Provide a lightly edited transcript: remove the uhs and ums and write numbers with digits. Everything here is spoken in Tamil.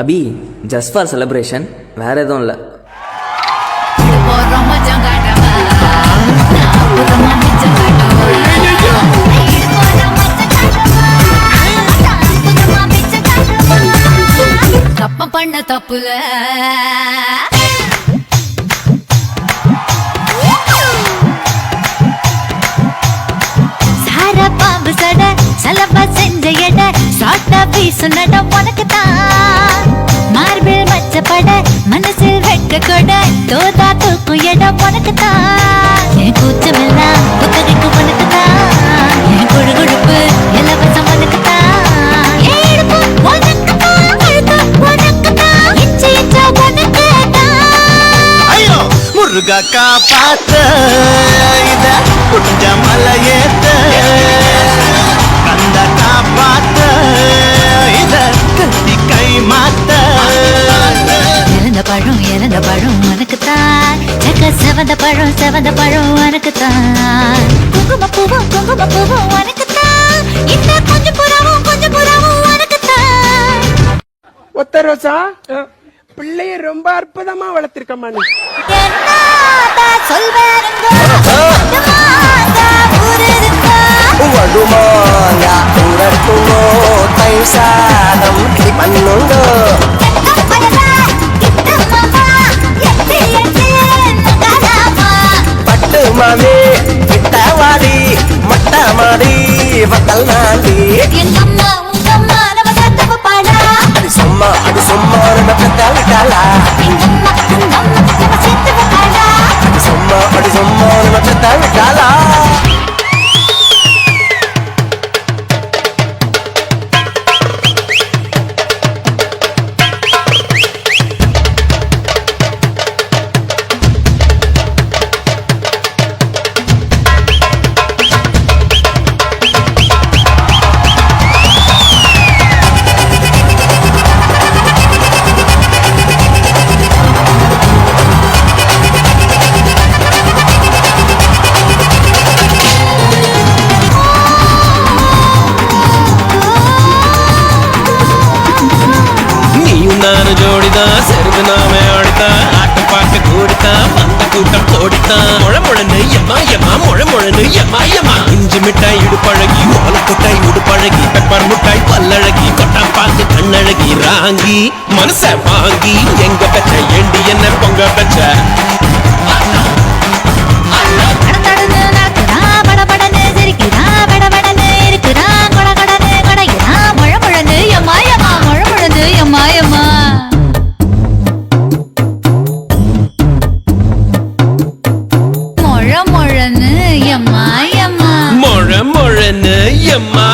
அபி ஜஸ்ட் ஃபார் செலிப்ரேஷன், வேற எதுவும் இல்லை. தப்ப பண்ண தப்புல சார பாம்பு சட சலப செஞ்ச எட சாட்டா பீசு நட உனக்கு தான் மார்பில் மச்சப்பட மனசில் வெட்க கொட தோதா தூக்கும் இடம் உனக்கு தான் என் கூச்சமெல்லாம் புத்தகைக்கு உனக்கு தான் என் கொழு கொழுப்பு இலவசம் உனக்கு தான் என் இடுப்பு உனக்கு தான் கழுத்து உனக்கு தான் இச்சை இச்சா உனக்கு தான் ஐயோ முருகா காப்பாத்த இத புஞ்ச மலையேத்த கந்த காப்பாத்த இத கத்தி கை மாத்த இறந்த பழம் உனக்கு தான் சக்க செவந்த பழம் உனக்கு தான் குங்கும பூவும் உனக்கு தான் இந்த கொஞ்சம் புறாவும் உனக்கு தான். ஒத்த ரோசா பிள்ளைய ரொம்ப அற்புதமா வளர்த்திருக்கம்மா நீ. వడుమాంగా ఉరట్టులో తైసానం పన్నుండు పట్టు మామి పిట్టవాడి మట్ట మాడి వతల్ నాండి అది సొమ్మ నమ్మ పెద్ద విటాల అది సొమ్మ నమ్మ పెద్ద విటాల ನಾನು ಜೋಡಿದ ಸೆರಗು ನಾಮೆ ಆಡಿದ ಆಟ ಪಾಟ ಕೂಡಿತ ಬಂದ ಕೂಟ ಕೋಡಿತ ಮೊಳಮೊಳನು ಮೊಳಮொழனு எம்மா இஞ்சி மிட்டாய் இடுப்பழகி ஓல கொட்டாய் உடுப்பழகி பெப்பர் முட்டாய் பல்லழகி கொட்டா பாக்கு கண்ணழகி ராங்கி மனச வாங்கி எங்க பெற்ற ஏண்டி என்ன பொங்க பெற்ற மொழமொழனு எம்மா